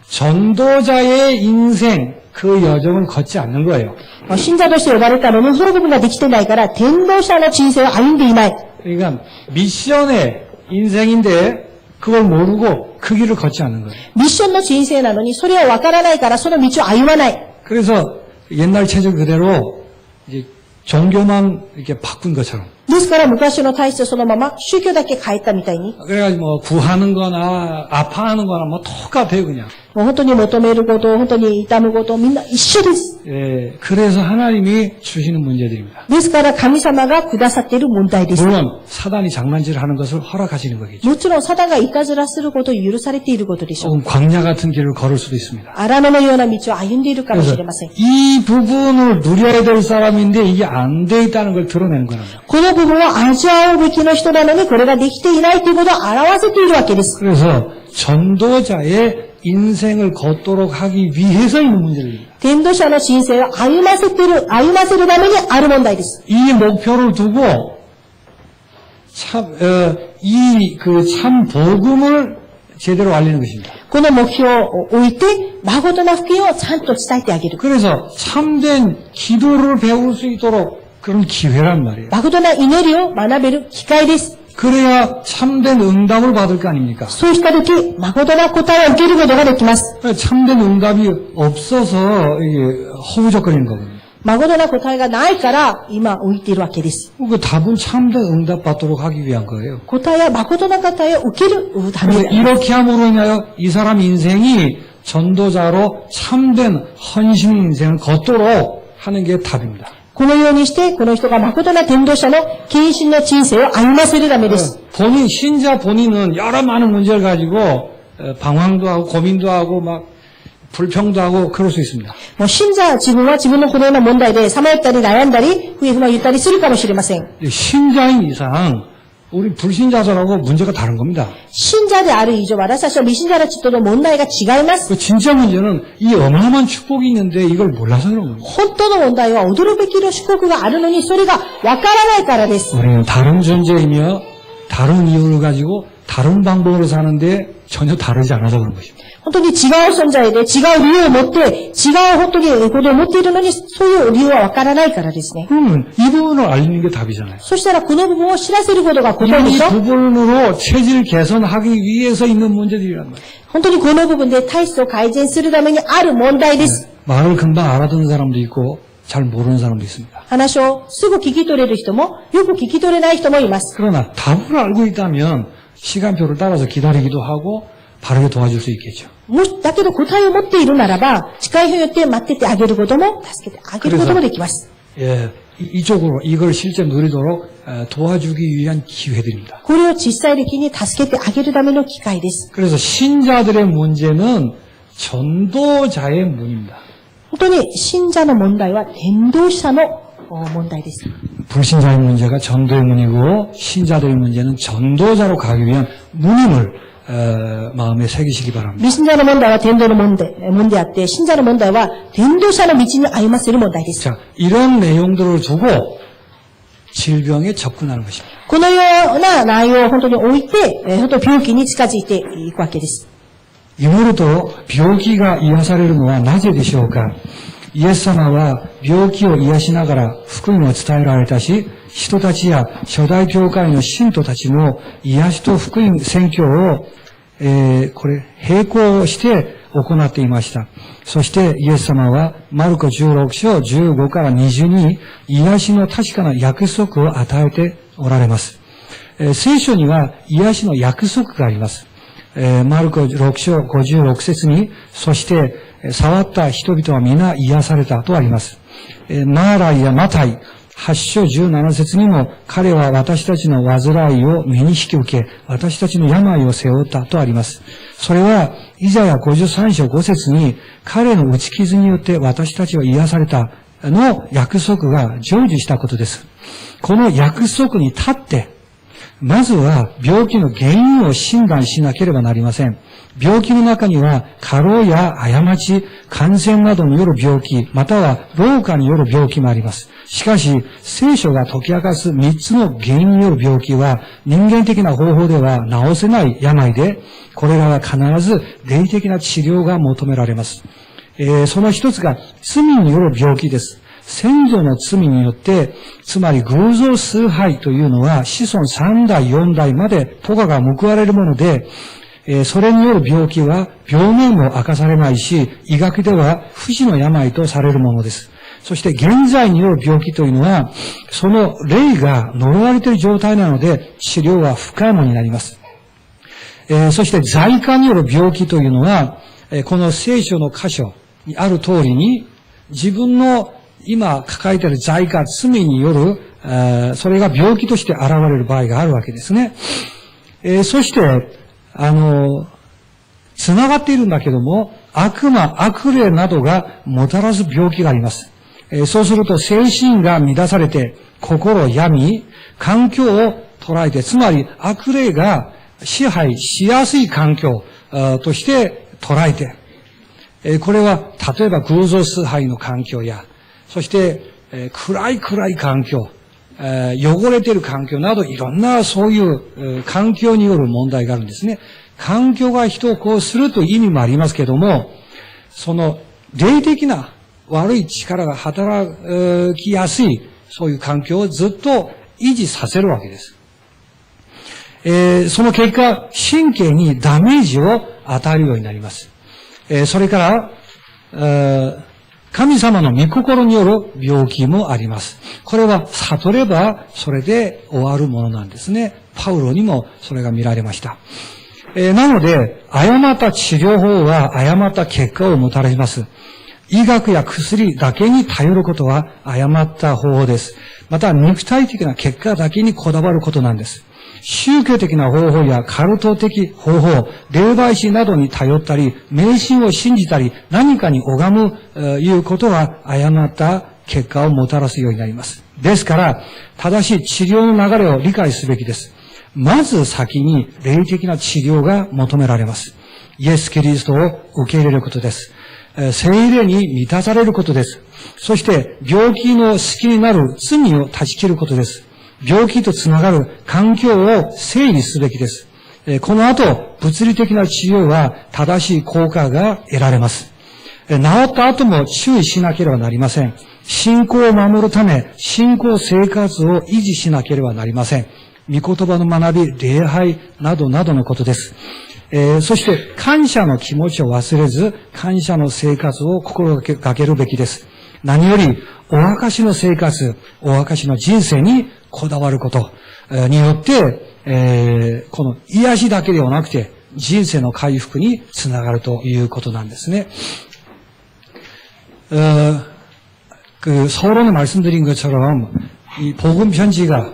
전도자의 인생 그 여정을 걷지 않는 거예요. 信者として呼ばれたのに、その部分ができてないから、伝道者の人生を歩んでいない。 그러니까 미션의 인생인데 그걸 모르고 그 길을 걷지 않는 거예요. ミッションの人生なのに、それは分からないから、その道を歩まない。 그래서 옛날 체질 그대로 이제 종교만 이렇게 바꾼 것처럼. ですから、昔の体質そのまま、宗教だけ変えたみたいに、 그래가지고 뭐 구하는 거나 아파하는 거나 뭐 똑같아요 그냥. もう本当に求めること、本当に痛むこと、みんな一緒です。 예, 그래서 하나님이 주시는 문제들입니다. ですから、神様がくださっている問題です。 물론 사단이 장난질을 하는 것을 허락하시는 거겠죠. もちろん、サタンがいたずらすることを許されていることでしょう。 조금 광야 같은 길을 걸을 수도 있습니다. 荒野のような道を歩んでいるかもし 그래서 れません。 이 부분을 누려야 될 사람인데 이게 안 돼 있다는 걸 드러내는 거예요. この部分を味わうべきの人なのに、これができていないということを表せているわけです。 그래서 전도자의 인생을 걷도록 하기 위해서 있는 문제입니다. 伝道者の人生を歩ませるためにある問題です。 이 목표를 두고 참 복음을 제대로 알리는 것입니다. この目標を置いて、誠な福音をちゃんと伝えてあげる。 그래서 참된 기도를 배울 수 있도록 그런 기회란 말이에요. 誠な祈りを学べる機会です。 그래야 참된 응답을 받을 거 아닙니까? そうしたとき、誠な答えを受けることができます。 참된 응답이 없어서 이게 허우적거리는 거거든요. 誠な答えがないから、今浮いているわけです。 그 답은 참된 응답 받도록 하기 위한 거예요. 答えは誠な答えを受けるため 그래서 に。 이렇게 함으로 인하여 이 사람 인생이 전도자로 참된 헌신 인생을 걷도록 하는 게 답입니다. このようにして、この人が誠な伝道者の献身の人生を歩ませるためです。 신자 본인은 여러 많은 문제를 가지고 방황도 하고 고민도 하고 막 불평도 하고 그럴 수 있습니다. もう信者自分は自分のこのような問題でさまよったり悩んだり、不平不満言ったりするかもしれません。 신자인 이상 우리 불신자들하고 문제가 다른 겁니다. 信者である以上、私たちは未信者たちとの問題が違います。 그 진짜 문제는 이 어마어마한 축복이 있는데 이걸 몰라서 그런 겁니다. 本当の問題は驚くべきの祝福があるのに、それがわからないからです。 우리는 다른 존재이며 다른 이유를 가지고 다른 방법으로 사는데 전혀 다르지 않아서 그런 것입니다. 本当に違う存在で、違う理由を持って、違う本当にことを持っているのに、そういう理由はわからないからですね。 그러면 이 부분을 알리는 게 답이잖아요. そしたらこの部分を知らせることが答えで 이 しょ。 부분으로 체질 개선하기 위해서 있는 문제들이란 말이에요. 本当にこの部分で体質を改善するためにある問題です。 말을 금방 알아듣는 사람도 있고 잘 모르는 사람도 있습니다. 話をすぐ聞き取れる人も、よく聞き取れない人もいます。 그러나 답을 알고 있다면 시간표를 따라서 기다리기도 하고 바르게 도와줄 수 있겠죠. だけど答えを持っているならば、近い日によって待っててあげることも、助けてあげることもできます。 예, 이쪽으로 이걸 실제 누리도록 도와주기 위한 기회들입니다. これを実際的に助けてあげるための機会です。 그래서 신자들의 문제는 전도자의 문입니다. 本当に信者の問題は伝道者の問題です。 불신자의 문제가 전도의 문이고 신자들의 문제는 전도자로 가기 위한 문임을 마음에 새기시기 바랍니다. 未信者の問題は伝道の問題であって、信者の問題は伝道者の道に歩ませる問題です。 자, 이런 내용들을 두고 질병에 접근하는 것입니다. このような内容を本当に置いて、本当に病気に近づいていくわけです。 이모로도 병기가癒されるのはなぜでしょうか。イエス様は病気を癒しながら福音を伝えられたし、人たちや初代教会の信徒たちも癒しと福音宣教を、並行して行っていました。そしてイエス様はマルコ16章15から20に癒しの確かな約束を与えておられます。聖書には癒しの約束があります。マルコ6章56節に、そして触った人々は皆癒されたとあります。マーライやマタイ8章17節にも、彼は私たちの患いを身に引き受け、私たちの病を背負ったとあります。それは、イザヤ53章5節に、彼の打ち傷によって私たちは癒されたの約束が成就したことです。この約束に立って、まずは病気の原因を診断しなければなりません。病気の中には過労や過ち、感染などによる病気、または老化による病気もあります。しかし、聖書が解き明かす3つの原因による病気は人間的な方法では治せない病で、これらは必ず霊的な治療が求められます。その一つが罪による病気です。先祖の罪によって、つまり偶像崇拝というのは子孫3代4代まで咎が報われるもので、それによる病気は病名も明かされないし、医学では不治の病とされるものです。そして現在による病気というのは、その霊が呪われている状態なので、治療は不可能になります。そして罪過による病気というのは、この聖書の箇所にある通りに、自分の今抱えている罪過、罪による、それが病気として現れる場合があるわけですね。そして、繋がっているんだけども、悪魔、悪霊などがもたらす病気があります。そうすると精神が乱されて、心を病み、環境を捉えて、つまり悪霊が支配しやすい環境として捉えて、これは例えば偶像崇拝の環境や、そして、暗い環境、汚れている環境などいろんなそういう環境による問題があるんですね。環境が人をこうするという意味もありますけども、その霊的な悪い力が働きやすいそういう環境をずっと維持させるわけです。その結果、神経にダメージを与えるようになります。それから、神様の御心による病気もあります。これは悟ればそれで終わるものなんですね。パウロにもそれが見られました。なので、誤った治療法は誤った結果をもたらします。医学や薬だけに頼ることは誤った方法です。また、肉体的な結果だけにこだわることなんです。宗教的な方法やカルト的方法、霊媒師などに頼ったり、迷信を信じたり、何かに拝む、いうことは誤った結果をもたらすようになります。ですから、正しい治療の流れを理解すべきです。まず先に霊的な治療が求められます。イエス・キリストを受け入れることです。聖霊に満たされることです。そして病気の好きになる罪を断ち切ることです。病気とつながる環境を整理すべきです。この後、物理的な治療は正しい効果が得られます。治った後も注意しなければなりません。信仰を守るため、信仰生活を維持しなければなりません。御言葉の学び、礼拝などなどのことです。そして、感謝の気持ちを忘れず、感謝の生活を心がけるべきです。何より、お証の生活、お証の人生にこだわることによって、この癒しだけではなくて、人生の回復につながるということなんですね。서론에 말씀드린 것처럼 이 복음 편지가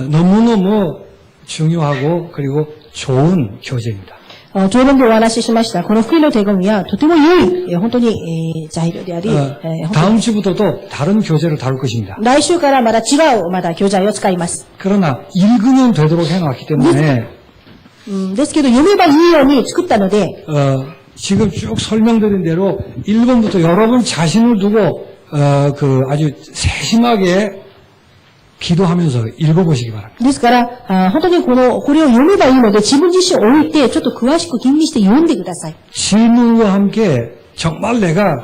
너무너무 중요하고 그리고 좋은 교재입니다. 上論でお話ししました。この福音の手紙はとても良い、本当に、材料であり、다음 주부터도 다른 교재를 다룰 것입니다. 来週からまだ違う、教材を使います。 그러나 읽으면 되도록 해놨기 때문에 ですけど、読めばいいように作ったので、 지금 쭉 설명드린 대로 1번부터 여러분 자신을 두고 아주 세심하게 기도하면서 읽어보시기 바랍니다. ですから、本当にこれを読めばいいので、自分自身を置いて、ちょっと詳しく吟味して読んでください。 질문과 함께 정말 내가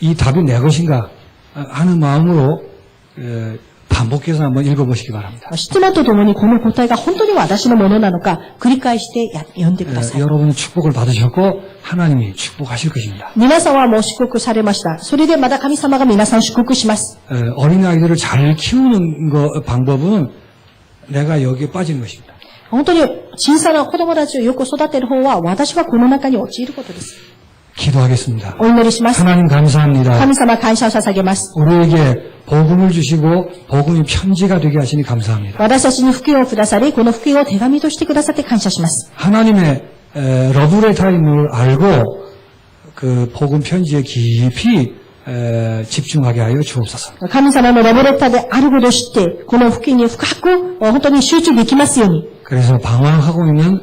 이 답이 내 것인가 하는 마음으로 반복해서 한번 읽어보시기 바랍니다. 質問とともにこの答えが本当に私のものなのか、繰り返して読んでください。 여러분은 축복을 받으셨고 하나님이 축복하실 것입니다. 皆さんはもう祝福されました。それでまた神様が皆さんを祝福します。 어린아이들을 잘 키우는 방법은 내가 여기에 빠지는 것입니다. 本当に小さな子供たちをよく育てる方は、私はこの中に陥ることです。 기도하겠습니다. お祈りします。 하나님 감사합니다. 神様感謝を捧げます。 우리에게 복음을 주시고 복음이 편지가 되게 하시니 감사합니다. 私たちに福音をくださり、この福音を手紙としてくださって感謝します。 하나님의 러브레타임을 알고 그 복음 편지에 깊이 집중하게 하여 주옵소서. 神様のラブレターであることを知って、この福音に深く本当に集中できますように。 그래서 방황하고 있는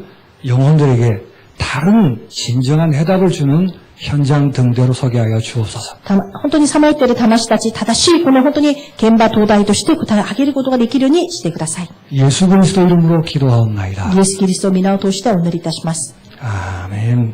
영혼들에게 다른 진정한 해답을 주는 현장 등대로 서게 하여 주옵소서. 本当にさまよっている魂たち、正しいこの本当に現場東大として答えを上げることができるようにしてください。 예수 그리스도 이름으로 기도하옵나이다. イエス・キリストを皆を通してお祈りいたします。 아멘.